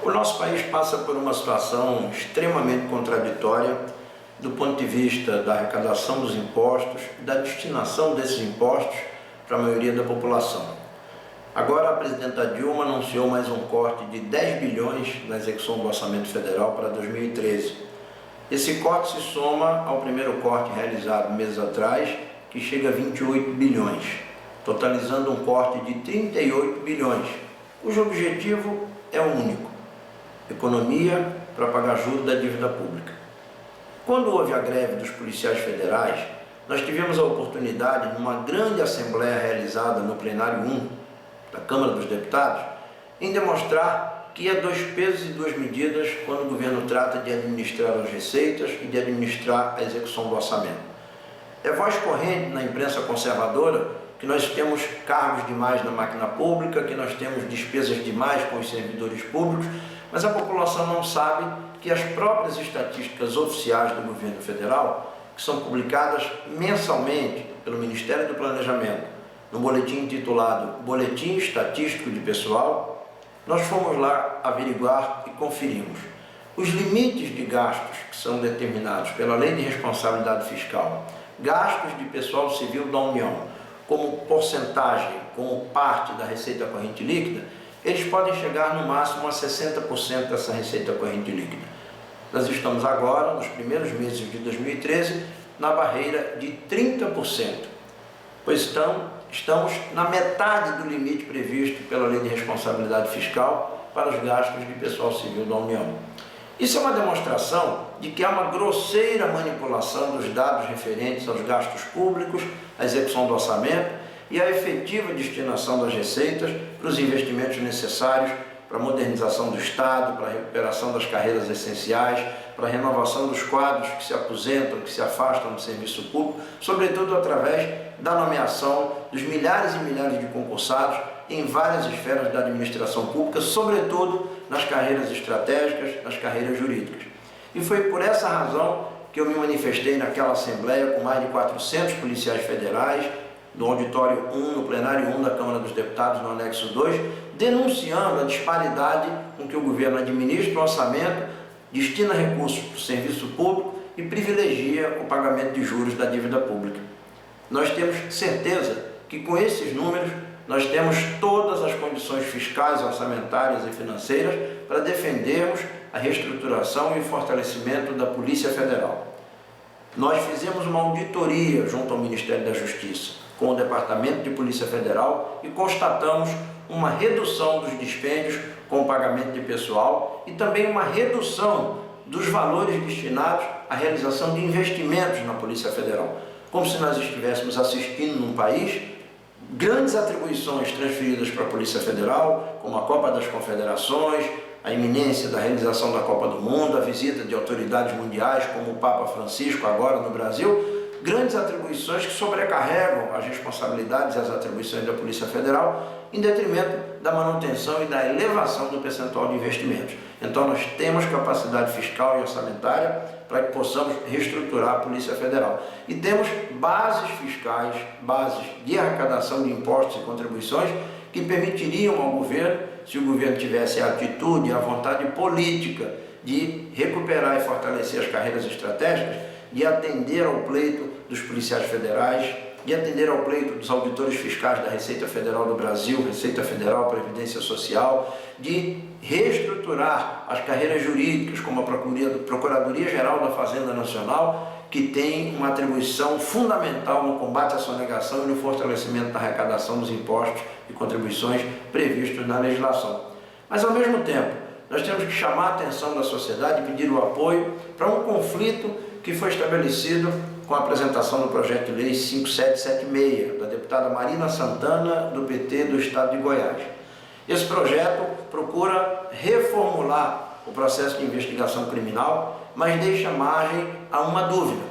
O nosso país passa por uma situação extremamente contraditória do ponto de vista da arrecadação dos impostos e da destinação desses impostos para a maioria da população. Agora a presidenta Dilma anunciou mais um corte de 10 bilhões na execução do orçamento federal para 2013. Esse corte se soma ao primeiro corte realizado meses atrás, que chega a 28 bilhões, totalizando um corte de 38 bilhões, cujo objetivo é único: economia para pagar juros da dívida pública. Quando houve a greve dos policiais federais, nós tivemos a oportunidade, numa grande assembleia realizada no plenário 1 da Câmara dos Deputados, em demonstrar que é dois pesos e duas medidas quando o governo trata de administrar as receitas e de administrar a execução do orçamento. É voz corrente na imprensa conservadora que nós temos cargos demais na máquina pública, que nós temos despesas demais com os servidores públicos, mas a população não sabe que as próprias estatísticas oficiais do governo federal, que são publicadas mensalmente pelo Ministério do Planejamento, no boletim intitulado Boletim Estatístico de Pessoal, nós fomos lá averiguar e conferimos os limites de gastos que são determinados pela Lei de Responsabilidade Fiscal, gastos de pessoal civil da União, como porcentagem, como parte da receita corrente líquida, eles podem chegar no máximo a 60% dessa receita corrente líquida. Nós estamos agora, nos primeiros meses de 2013, na barreira de 30%, pois estamos na metade do limite previsto pela Lei de Responsabilidade Fiscal para os gastos de pessoal civil da União. Isso é uma demonstração de que há uma grosseira manipulação dos dados referentes aos gastos públicos, à execução do orçamento e à efetiva destinação das receitas para os investimentos necessários para a modernização do Estado, para a recuperação das carreiras essenciais, para a renovação dos quadros que se aposentam, que se afastam do serviço público, sobretudo através da nomeação dos milhares e milhares de concursados em várias esferas da administração pública, sobretudo nas carreiras estratégicas, nas carreiras jurídicas. E foi por essa razão que eu me manifestei naquela assembleia com mais de 400 policiais federais, no auditório 1, no plenário 1 da Câmara dos Deputados, no anexo 2, denunciando a disparidade com que o governo administra o orçamento, destina recursos para o serviço público e privilegia o pagamento de juros da dívida pública. Nós temos certeza que com esses números nós temos todas as condições fiscais, orçamentárias e financeiras para defendermos a reestruturação e o fortalecimento da Polícia Federal. Nós fizemos uma auditoria junto ao Ministério da Justiça, com o Departamento de Polícia Federal, e constatamos uma redução dos dispêndios com o pagamento de pessoal e também uma redução dos valores destinados à realização de investimentos na Polícia Federal. Como se nós estivéssemos assistindo num país grandes atribuições transferidas para a Polícia Federal, como a Copa das Confederações, a iminência da realização da Copa do Mundo, a visita de autoridades mundiais como o Papa Francisco agora no Brasil, grandes atribuições que sobrecarregam as responsabilidades e as atribuições da Polícia Federal em detrimento da manutenção e da elevação do percentual de investimentos. Então nós temos capacidade fiscal e orçamentária para que possamos reestruturar a Polícia Federal. E temos bases fiscais, bases de arrecadação de impostos e contribuições que permitiriam ao governo, se o governo tivesse a atitude e a vontade política de recuperar e fortalecer as carreiras estratégicas, de atender ao pleito dos policiais federais, de atender ao pleito dos auditores fiscais da Receita Federal do Brasil, Receita Federal, Previdência Social, de reestruturar as carreiras jurídicas, como a Procuradoria-Geral da Fazenda Nacional, que tem uma atribuição fundamental no combate à sonegação e no fortalecimento da arrecadação dos impostos e contribuições previstos na legislação. Mas, ao mesmo tempo, nós temos que chamar a atenção da sociedade e pedir o apoio para um conflito que foi estabelecido com a apresentação do projeto de lei 5776, da deputada Marina Santana, do PT do Estado de Goiás. Esse projeto procura reformular o processo de investigação criminal, mas deixa margem a uma dúvida.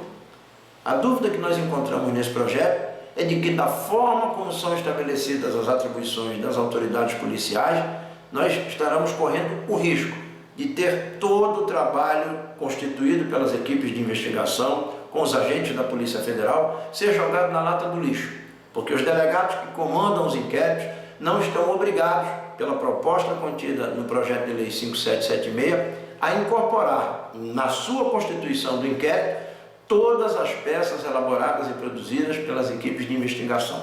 A dúvida que nós encontramos nesse projeto é de que, da forma como são estabelecidas as atribuições das autoridades policiais, nós estaremos correndo o risco de ter todo o trabalho constituído pelas equipes de investigação, com os agentes da Polícia Federal, ser jogado na lata do lixo, porque os delegados que comandam os inquéritos não estão obrigados, pela proposta contida no projeto de lei 5776, a incorporar na sua constituição do inquérito todas as peças elaboradas e produzidas pelas equipes de investigação.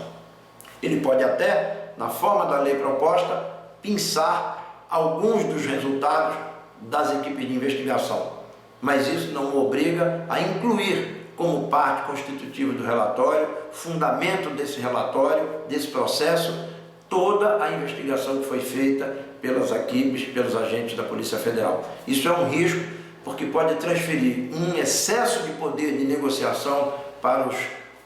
Ele pode até, na forma da lei proposta, pensar alguns dos resultados das equipes de investigação, mas isso não o obriga a incluir como parte constitutiva do relatório, fundamento desse relatório, desse processo, toda a investigação que foi feita pelas equipes, pelos agentes da Polícia Federal. Isso é um risco, porque pode transferir um excesso de poder de negociação para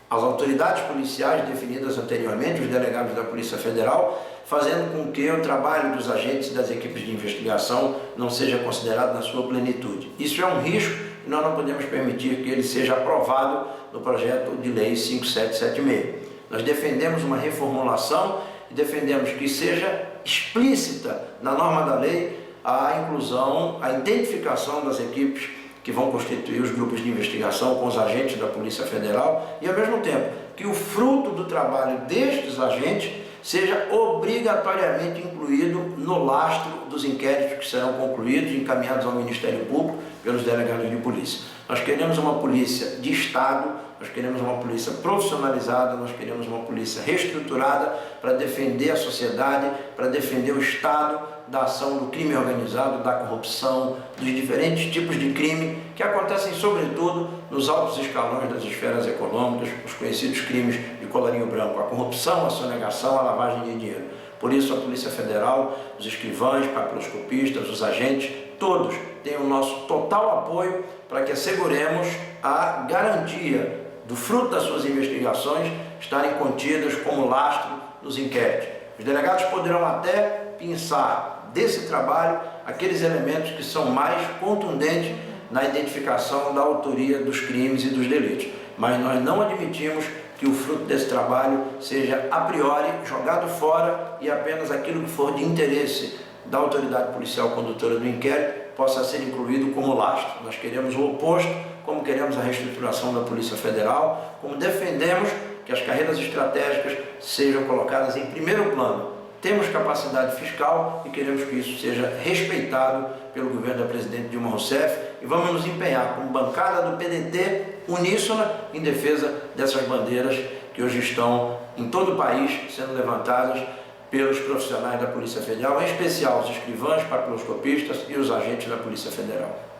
as autoridades policiais definidas anteriormente, os delegados da Polícia Federal, fazendo com que o trabalho dos agentes e das equipes de investigação não seja considerado na sua plenitude. Isso é um risco e nós não podemos permitir que ele seja aprovado no projeto de lei 5776. Nós defendemos uma reformulação e defendemos que seja explícita na norma da lei a inclusão, a identificação das equipes que vão constituir os grupos de investigação com os agentes da Polícia Federal e, ao mesmo tempo, que o fruto do trabalho destes agentes seja obrigatoriamente incluído no lastro dos inquéritos que serão concluídos e encaminhados ao Ministério Público pelos delegados de polícia. Nós queremos uma polícia de Estado, nós queremos uma polícia profissionalizada, nós queremos uma polícia reestruturada para defender a sociedade, para defender o Estado da ação do crime organizado, da corrupção, dos diferentes tipos de crime que acontecem sobretudo nos altos escalões das esferas econômicas, os conhecidos crimes de colarinho branco, a corrupção, a sonegação, a lavagem de dinheiro. Por isso a Polícia Federal, os escrivães, papiloscopistas, os agentes, todos têm o nosso total apoio para que asseguremos a garantia do fruto das suas investigações estarem contidas como lastro nos inquéritos. Os delegados poderão até pensar desse trabalho aqueles elementos que são mais contundentes na identificação da autoria dos crimes e dos delitos. Mas nós não admitimos que o fruto desse trabalho seja a priori jogado fora e apenas aquilo que for de interesse da autoridade policial condutora do inquérito possa ser incluído como lastro. Nós queremos o oposto, como queremos a reestruturação da Polícia Federal, como defendemos que as carreiras estratégicas sejam colocadas em primeiro plano. Temos capacidade fiscal e queremos que isso seja respeitado pelo governo da presidente Dilma Rousseff e vamos nos empenhar como bancada do PDT uníssona em defesa dessas bandeiras que hoje estão em todo o país sendo levantadas pelos profissionais da Polícia Federal, em especial os escrivães, papiloscopistas e os agentes da Polícia Federal.